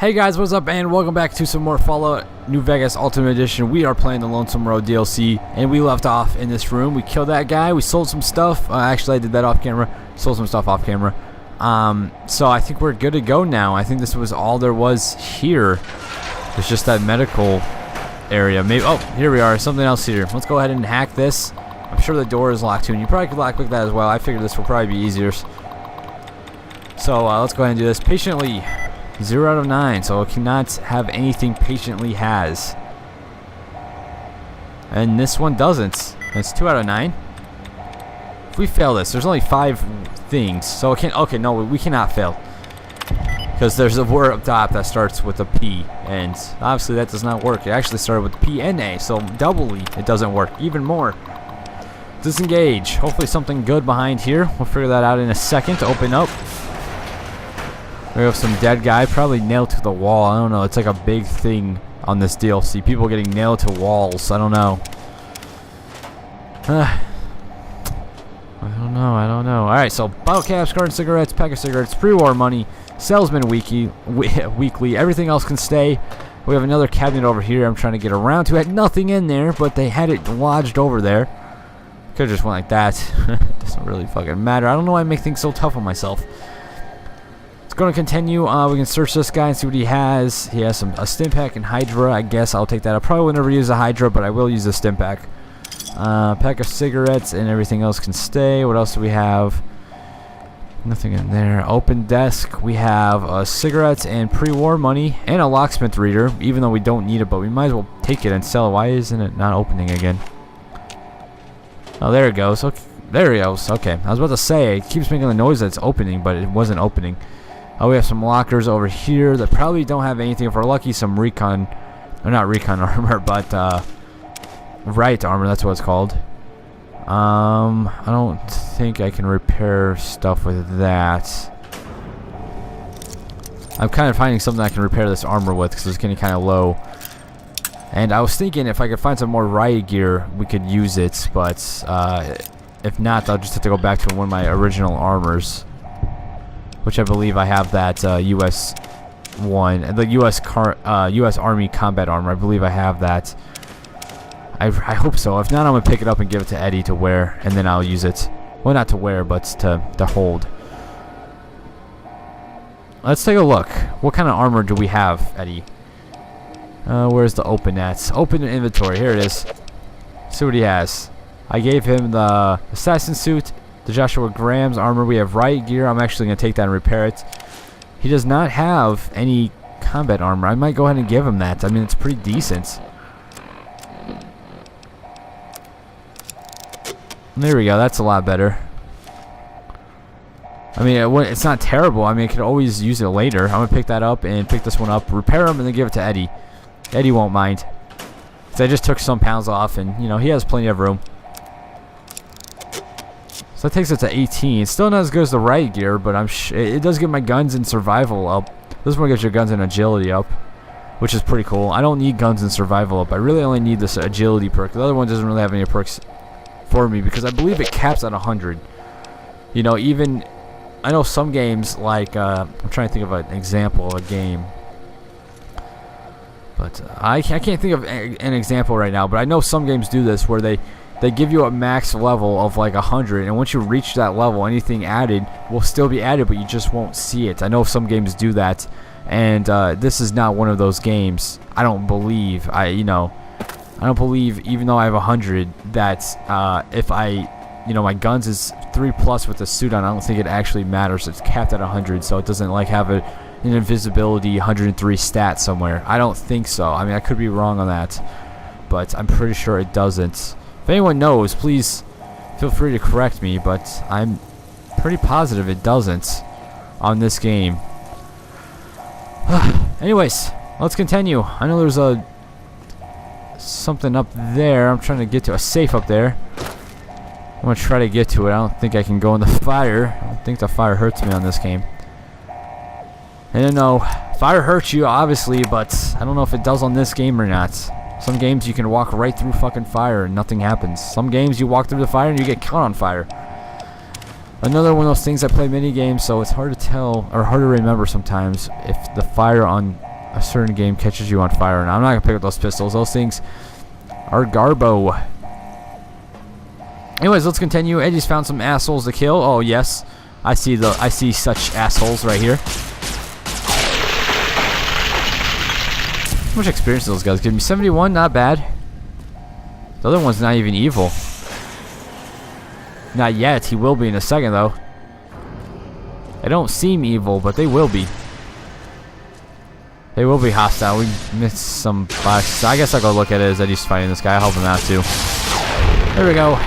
Hey guys, what's up, and welcome back to some more Fallout New Vegas Ultimate Edition. We are playing the Lonesome Road DLC, and we left off in this room. We killed that guy, we sold some stuff. Actually, I did that off camera. Sold some stuff off camera. So I think we're good to go now. I think this was all there was here. It's just that medical area. Maybe. Oh, here we are. Something else here. Let's go ahead and hack this. I'm sure the door is locked too, and you probably could lock pick that as well. I figured this will probably be easier. So let's go ahead and do this patiently. 0 out of 9, so it cannot have anything patiently has. And this one doesn't. It's 2 out of 9. If we fail this, there's only 5 things, so it can't. Okay, no, we cannot fail. Because there's a word up top that starts with a P, and obviously that does not work. It actually started with P and A, so doubly it doesn't work. Even more. Disengage. Hopefully something good behind here. We'll figure that out in a second to open up. We have some dead guy, probably nailed to the wall. I don't know. It's like a big thing on this DLC. People getting nailed to walls. I don't know. I don't know. Alright, so bottle caps, carton cigarettes, pack of cigarettes, pre-war money, salesman weekly, everything else can stay. We have another cabinet over here I'm trying to get around to. It had nothing in there, but they had it lodged over there. Could've just went like that. Doesn't really fucking matter. I don't know why I make things so tough on myself. Going to continue. We can search this guy and see what he has. He has a stim pack and Hydra. I guess I'll take that. I probably will never use a Hydra, but I will use the stim pack. Pack of cigarettes and everything else can stay. What else do we have? Nothing in there. Open desk. We have cigarettes and pre-war money and a locksmith reader, even though we don't need it, but we might as well take it and sell it. Why isn't it not opening again? Oh, there it goes. Okay. There it goes. Okay. I was about to say, it keeps making the noise that it's opening, but it wasn't opening. We have some lockers over here that probably don't have anything. If we're lucky, some recon, or not recon armor, but right armor, that's what it's called. I don't think I can repair stuff with that. I'm kind of finding something I can repair this armor with because it's getting kind of low. And I was thinking if I could find some more riot gear, we could use it, but if not, I'll just have to go back to one of my original armors. Which I believe I have that U.S. one, the U.S. Army combat armor. I believe I have that. I hope so. If not, I'm gonna pick it up and give it to Eddie to wear, and then I'll use it. Well, not to wear, but to hold. Let's take a look. What kind of armor do we have, Eddie? Where's the open at? Open inventory. Here it is. See what he has. I gave him the assassin suit. The Joshua Graham's armor. We have riot gear. I'm actually going to take that and repair it. He does not have any combat armor. I might go ahead and give him that. I mean, it's pretty decent. There we go. That's a lot better. I mean, it's not terrible. I mean, I could always use it later. I'm going to pick that up and pick this one up, repair him, and then give it to Eddie. Eddie won't mind. So I just took some pounds off, and, you know, he has plenty of room. So that takes it to 18. It's still not as good as the riot gear, but it does get my guns and survival up. This one gets your guns and agility up, which is pretty cool. I don't need guns and survival up. I really only need this agility perk. The other one doesn't really have any perks for me because I believe it caps at 100. You know, even I know some games like I'm trying to think of an example of a game, but I can't think of an example right now. But I know some games do this where they give you a max level of like 100, and once you reach that level, anything added will still be added, but you just won't see it. I know some games do that, and this is not one of those games. I don't believe. I don't believe, even though I have 100, that if my guns is 3+ with the suit on, I don't think it actually matters. It's capped at 100, so it doesn't like have an invisibility 103 stat somewhere. I don't think so. I mean, I could be wrong on that, but I'm pretty sure it doesn't. If anyone knows, please feel free to correct me, but I'm pretty positive it doesn't on this game. Anyways, let's continue. I know there's something up there. I'm trying to get to a safe up there. I'm going to try to get to it. I don't think I can go in the fire. I don't think the fire hurts me on this game. And no, fire hurts you, obviously, but I don't know if it does on this game or not. Some games you can walk right through fucking fire and nothing happens. Some games you walk through the fire and you get caught on fire. Another one of those things, I play mini games, so it's hard to tell, or hard to remember sometimes, if the fire on a certain game catches you on fire. And I'm not gonna pick up those pistols. Those things are garbo. Anyways, let's continue. Eddie's found some assholes to kill. Oh yes, I see such assholes right here. How much experience do those guys give me? 71, not bad. The other one's not even evil. Not yet. He will be in a second though. They don't seem evil, but they will be. They will be hostile. We missed some boxes. I guess I'll go look at it as Eddie's fighting this guy. I'll help him out too. There we go.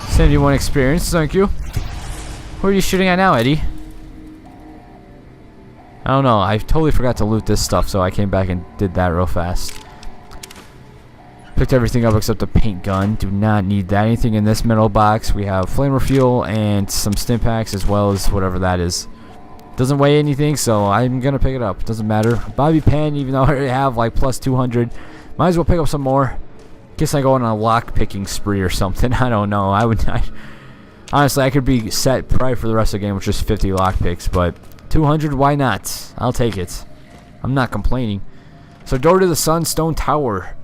71 experience. Thank you. Who are you shooting at now, Eddie? I don't know. I totally forgot to loot this stuff, so I came back and did that real fast. Picked everything up except the paint gun. Do not need that. Anything in this middle box. We have flamer fuel and some stim packs as well as whatever that is. Doesn't weigh anything, so I'm gonna pick it up. Doesn't matter. Bobby pin, even though I already have like plus 200. Might as well pick up some more. Guess I go on a lock picking spree or something. I don't know. Honestly, I could be set probably for the rest of the game with just 50 lock picks, but 200, why not? I'll take it. I'm not complaining. So door to the Sunstone Tower.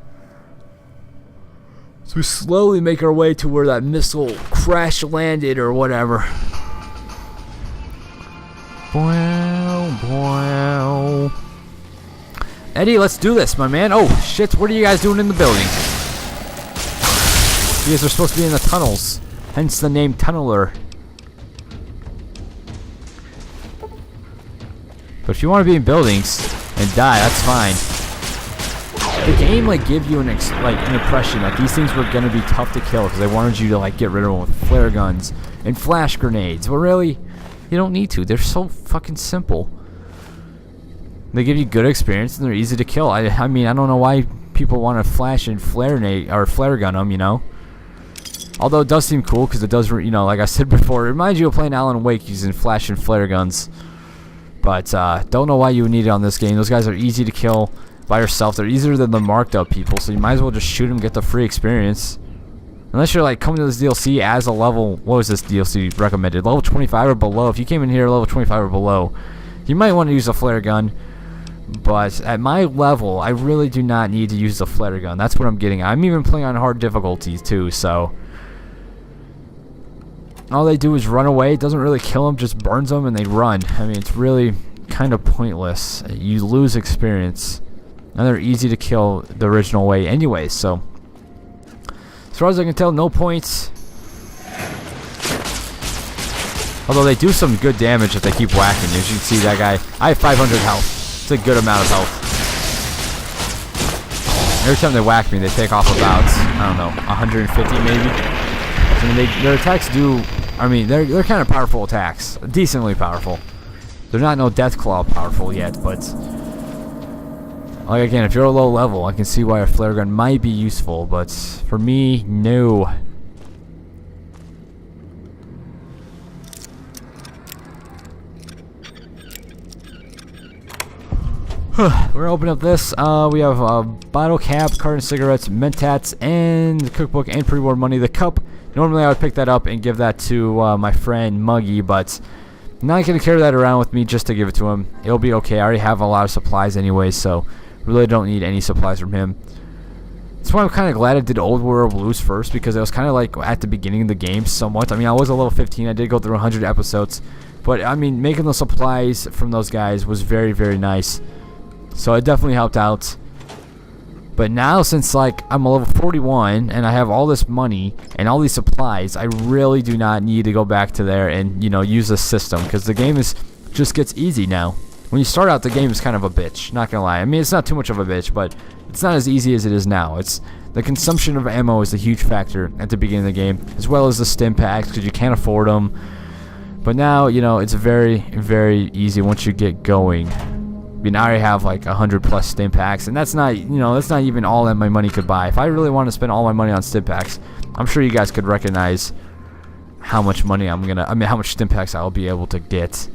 So we slowly make our way to where that missile crash landed or whatever. Wow. Eddie, let's do this, my man. Oh, shit. What are you guys doing in the building? You guys are supposed to be in the tunnels. Hence the name Tunneler. But if you want to be in buildings and die, that's fine. The game like give you an impression that these things were gonna be tough to kill because they wanted you to like get rid of them with flare guns and flash grenades. But really, you don't need to. They're so fucking simple. They give you good experience and they're easy to kill. I mean, I don't know why people want to flash and flare gun them, you know. Although it does seem cool because it does, you know, like I said before, it reminds you of playing Alan Wake using flash and flare guns. But don't know why you would need it on this game. Those guys are easy to kill by yourself. They're easier than the marked up people, so you might as well just shoot them, get the free experience. Unless you're like coming to this DLC as a level, what was this DLC recommended? Level 25 or below. If you came in here level 25 or below, you might want to use a flare gun. But at my level, I really do not need to use the flare gun. That's what I'm getting. I'm even playing on hard difficulties too, so all they do is run away. It doesn't really kill them, just burns them and they run. I mean, it's really kind of pointless. You lose experience. And they're easy to kill the original way anyway, so as far as I can tell, no points. Although they do some good damage if they keep whacking. As you can see, that guy, I have 500 health. It's a good amount of health. Every time they whack me, they take off about, I don't know, 150 maybe. I mean, their attacks do, I mean, they're kind of powerful attacks. Decently powerful. They're not no Deathclaw powerful yet, but like again, if you're a low level, I can see why a flare gun might be useful, but for me, no. We're gonna open up this. We have a bottle cap, carton of cigarettes, mentats, and the cookbook and pre-war money. The cup, normally I would pick that up and give that to my friend Muggy, but I'm not gonna carry that around with me just to give it to him. It'll be okay. I already have a lot of supplies anyway, so really don't need any supplies from him. That's why I'm kind of glad I did Old World Blues first, because it was kind of like at the beginning of the game somewhat. I mean, I was a level 15. I did go through 100 episodes, but I mean, making the supplies from those guys was very, very nice. So it definitely helped out. But now, since like I'm a level 41 and I have all this money and all these supplies, I really do not need to go back to there and, you know, use the system, because the game just gets easy now. When you start out, the game is kind of a bitch, not gonna lie. I mean, it's not too much of a bitch, but it's not as easy as it is now. It's the consumption of ammo is a huge factor at the beginning of the game, as well as the stim packs, because you can't afford them. But now, you know, it's very, very easy once you get going. I mean, I already have like 100 plus stim packs, and that's not, you know, that's not even all that my money could buy. If I really want to spend all my money on stim packs, I'm sure you guys could recognize how much money how much stim packs I'll be able to get.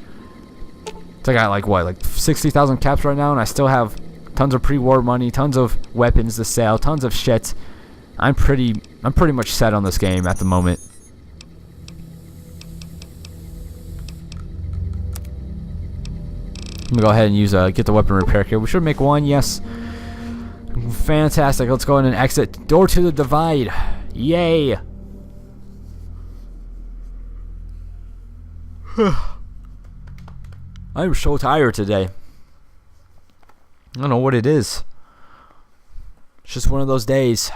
So I got like what, like 60,000 caps right now, and I still have tons of pre-war money, tons of weapons to sell, tons of shit. I'm pretty much set on this game at the moment. me go ahead and use get the weapon repair kit. We should make one. Yes. Fantastic. Let's go in and exit. Door to the divide. Yay. I'm so tired today. I don't know what it is. It's just one of those days.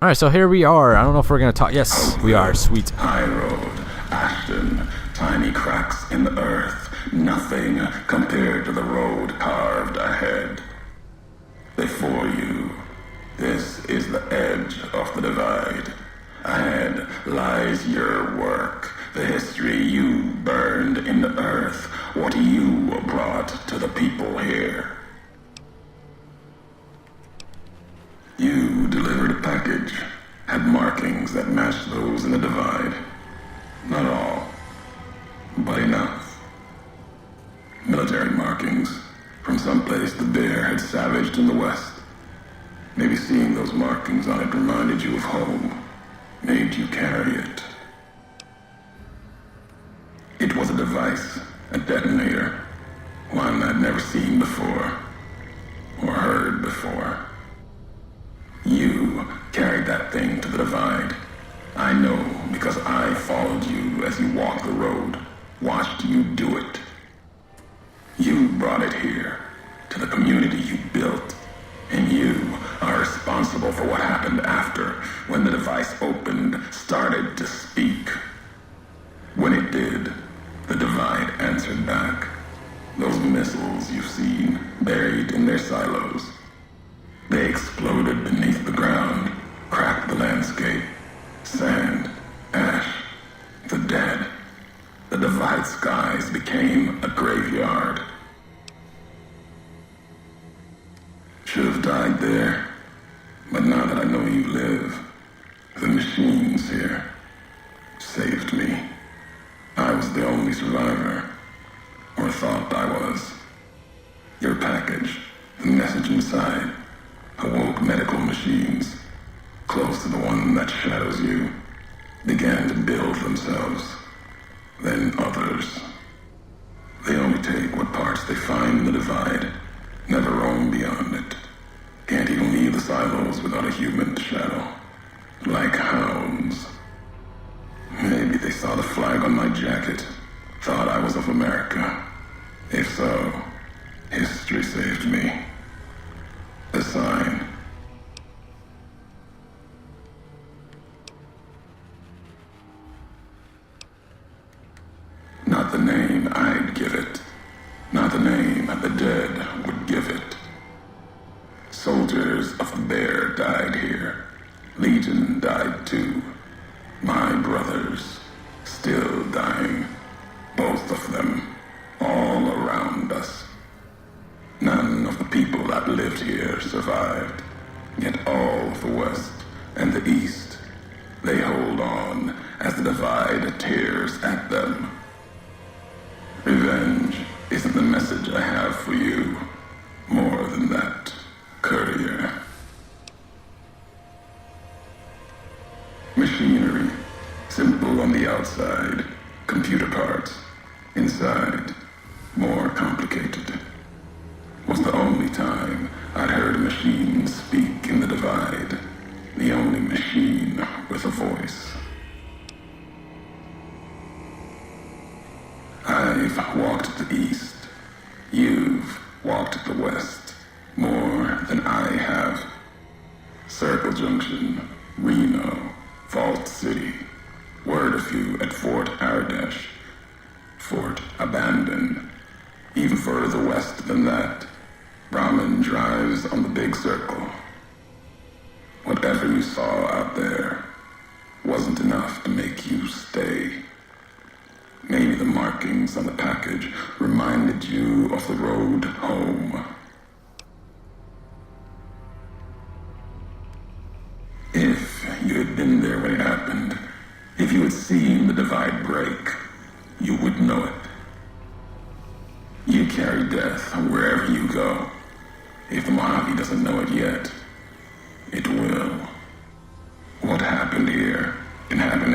Alright, so here we are. I don't know if we're going to talk. Yes, we are. Sweet. High road, Ashton, tiny cracks in the earth, nothing compared to the road carved ahead. Before you, this is the edge of the divide. Ahead lies your work, the history you burned in the earth, what you brought to the people here. You delivered a package, had markings that matched those in the divide. Not all, but enough. Military markings from someplace the bear had savaged in the west. Maybe seeing those markings on it reminded you of home, made you carry it. It was a device, a detonator, one I'd never seen before, or heard before. You carried that thing to the divide. I know because I followed you as you walked the road, watched you do it. You brought it here, to the community you built, and you are responsible for what happened after, when the device opened, started to speak. When it did, the divide answered back. Those missiles you've seen, buried in their silos. They exploded beneath the ground, cracked the landscape. Sand, ash, the dead. The divide skies became a graveyard. Should have died there, but now that I know you live, the machines here saved me. I was the only survivor, or thought I was. Your package, the message inside, awoke medical machines, close to the one that shadows you, began to build themselves, then others. They only take what parts they find in the divide, never roam beyond it. Can't even leave the silos without a human shadow, like hounds. Maybe they saw the flag on my jacket, thought I was of America. If so, history saved me. A sign. Not the name I'd give it. Not the name the dead would give it. Soldiers of the bear died here. Legion died too. My brothers, still dying. Both of them, all around us. None of the people that lived here survived. Yet all of the West and the East, they hold on as the divide tears at them. Revenge isn't the message I have for you. More than that, courier. Machinery, simple on the outside, computer parts. Inside, more complicated. Was the only time I'd heard a machine speak in the divide. The only machine with a voice. I've walked the east. You've walked the west. More than I have. Circle Junction, Reno, Vault City. Word of you at Fort Ardash. Fort abandoned. Even further west than that, Brahmin drives on the big circle. Whatever you saw out there wasn't enough to make you stay. Maybe the markings on the package reminded you of the road home. If you had been there when it happened, if you had seen the divide break, you would know it. You carry death wherever you go. If the Mojave doesn't know it yet, it will. What happened here can happen